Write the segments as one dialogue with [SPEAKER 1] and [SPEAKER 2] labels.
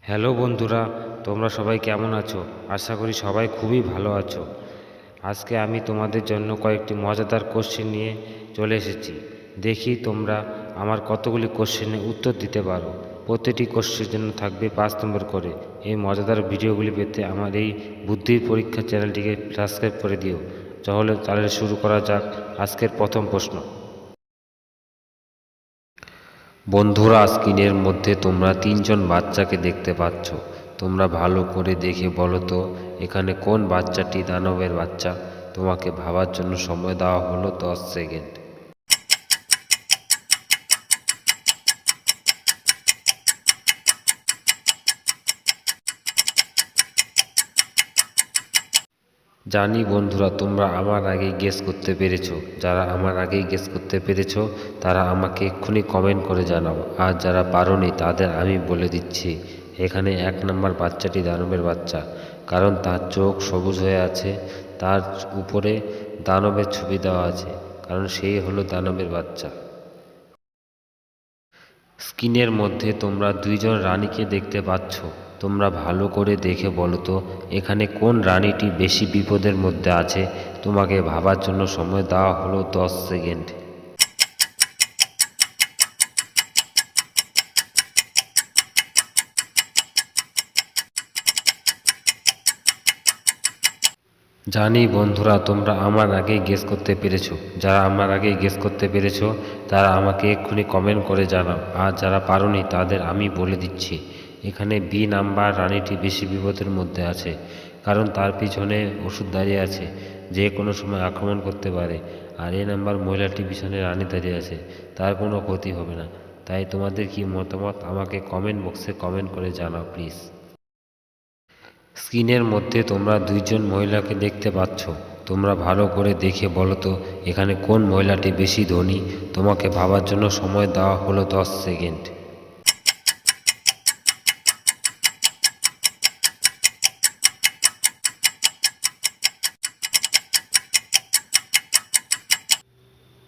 [SPEAKER 1] Hello বন্ধুরা, তোমরা সবাই কেমন আছো? আশা করি সবাই খুবই ভালো আছো। আজকে আমি তোমাদের জন্য কয়েকটি মজাদার কোশ্চেন নিয়ে চলে এসেছি। দেখি তোমরা আমার কতগুলি কোশ্চেনের উত্তর দিতে পারো। প্রতিটি কোশ্চেনের জন্য থাকবে 5 নম্বর করে। এই মজাদার ভিডিওগুলি পেতে আমার এই বুদ্ধির পরীক্ষা চ্যানেলটিকে সাবস্ক্রাইব করে দিও। তাহলে শুরু করা যাক আজকের প্রথম প্রশ্ন। বন্ধুরা, স্ক্রিনের মধ্যে তোমরা তিনজন বাচ্চাকে দেখতে পাচ্ছ। তোমরা ভালো করে দেখে বলো তো এখানে কোন বাচ্চাটি দানবের বাচ্চা। তোমাকে ভাবার জন্য সময় দেওয়া হলো 10 সেকেন্ড। জানি বন্ধুরা, তোমরা আমার আগেই গেস করতে পেরেছো। যারা আমার আগেই গেস করতে পেরেছো তারা আমাকে এক্ষুনি কমেন্ট করে জানাও। আর যারা পারোনি তাদের আমি বলে দিচ্ছি, এখানে 1 নম্বর বাচ্চাটি দানবের বাচ্চা, কারণ তার চোখ সবুজ হয়ে আছে, তার উপরে দানবের ছবি দেওয়া আছে, কারণ সেই হলো দানবের বাচ্চা। স্ক্রিনের মধ্যে তোমরা দুইজন রানীকে দেখতে পাচ্ছ। তোমরা ভালো করে দেখে বলো তো এখানে কোন রানীটি বেশি বিপদের মধ্যে আছে। তোমাকে ভাবার জন্য সময় দেওয়া হলো 10 সেকেন্ড। জানি বন্ধুরা, তোমরা আমার আগেই গেস করতে পেরেছো। যারা আমার আগেই গেস করতে পেরেছো তারা আমাকে এক্ষুনি কমেন্ট করে জানাও। আর যারা পারোনি তাদের আমি বলে দিচ্ছি, এখানে বি নাম্বার রানীটি বেশি বিপদের মধ্যে আছে, কারণ তার পিছনে ওষুধ দাঁড়িয়ে আছে, যে কোনো সময় আক্রমণ করতে পারে। আর এ নাম্বার মহিলাটি পিছনে রানী দাঁড়িয়ে আছে, তার কোনো ক্ষতি হবে না। তাই তোমাদের কি মতামত আমাকে কমেন্ট বক্সে কমেন্ট করে জানাও প্লিজ। স্ক্রিনের মধ্যে তোমরা দুইজন মহিলাকে দেখতে পাচ্ছ। তোমরা ভালো করে দেখে বলো তো এখানে কোন মহিলাটি বেশি ধনী। তোমাকে ভাবার জন্য সময় দেওয়া হলো 10 সেকেন্ড।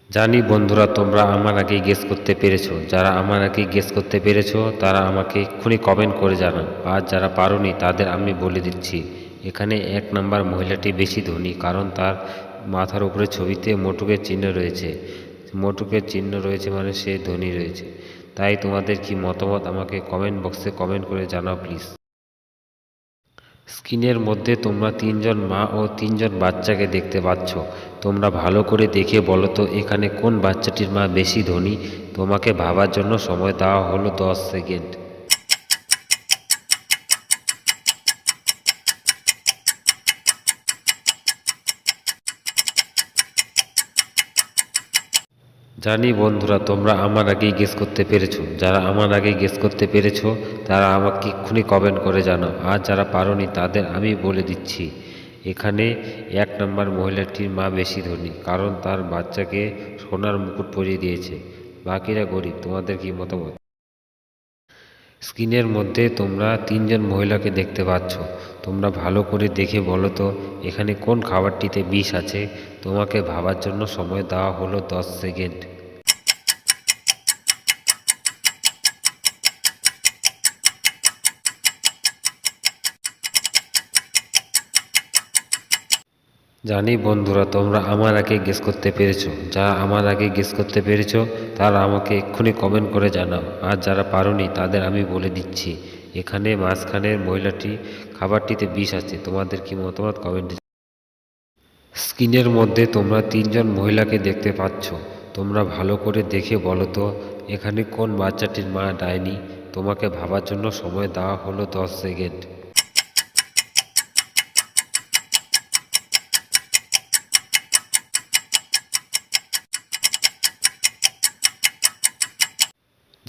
[SPEAKER 1] জানি বন্ধুরা, তোমরা আমার আগেই গেস করতে পেরেছো। যারা আমার আগেই গেস করতে পেরেছো তারা আমাকে এক্ষুনি কমেন্ট করে জানাও। আর যারা পারোনি তাদের আমি বলে দিচ্ছি, এখানে 1 নম্বর মহিলাটি বেশি ধনী, কারণ তার মাথার উপরে ছবিতে মোটুকের চিহ্ন রয়েছে। মোটুকের চিহ্ন রয়েছে মানে সে ধনী রয়েছে। তাই তোমাদের কি মতামত আমাকে কমেন্ট বক্সে কমেন্ট করে জানাও প্লিজ। স্ক্রিনের মধ্যে তোমরা তিনজন মা ও তিনজন বাচ্চাকে দেখতে পাচ্ছ। তোমরা ভালো করে দেখে বলো তো এখানে কোন বাচ্চাটির মা বেশি ধনী। তোমাকে ভাবার জন্য সময় দেওয়া হলো 10 সেকেন্ড। জানি বন্ধুরা, তোমরা আমার আগেই গেস করতে পেরেছো। যারা আমার আগেই গেস করতে পেরেছো তারা আমাকে এক্ষুনি কমেন্ট করে জানাও। আর যারা পারোনি তাদের আমি বলে দিচ্ছি, এখানে 1 নম্বর মহিলাটির মা বেশি ধনী, কারণ তার বাচ্চাকে সোনার মুকুট পরিয়ে দিয়েছে। বাকিরা গরিব। তোমাদের কি মতামত? স্ক্রিনের মধ্যে তোমরা তিনজন মহিলাকে দেখতে পাচ্ছ। তোমরা ভালো করে দেখে বলো তো এখানে কোন খাবারটিতে বিষ আছে। তোমাকে ভাবার জন্য সময় দেওয়া হলো 10 সেকেন্ড। জানি বন্ধুরা, তোমরা আমার আগে গেস করতে পেরেছো। যারা আমার আগে গেস করতে পেরেছো তারা আমাকে এক্ষুনি কমেন্ট করে জানাও। আর যারা পারোনি তাদের আমি বলে দিচ্ছি, এখানে মাঝখানের মহিলাটি খাবারটিতে বিষ আছে। তোমাদের কি মতামত কমেন্টে। স্ক্রিনের মধ্যে তোমরা তিনজন মহিলাকে দেখতে পাচ্ছ। তোমরা ভালো করে দেখে বলো তো এখানে কোন বাচ্চাটির মা ডাইনি। তোমাকে ভাবার জন্য সময় দেওয়া হলো 10 সেকেন্ড।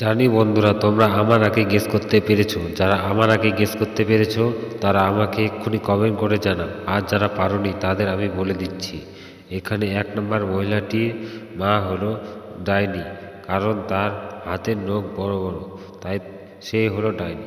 [SPEAKER 1] জানি বন্ধুরা, তোমরা আমার আগে গেস করতে পেরেছো। যারা আমার আগে গেস করতে পেরেছো তারা আমাকে এক্ষুনি কমেন্ট করে জানাও। আর যারা পারোনি তাদের আমি বলে দিচ্ছি, এখানে 1 নম্বর মহিলাটির মা হলো ডাইনি, কারণ তার হাতের নখ বড় বড়, তাই সে হলো ডাইনি।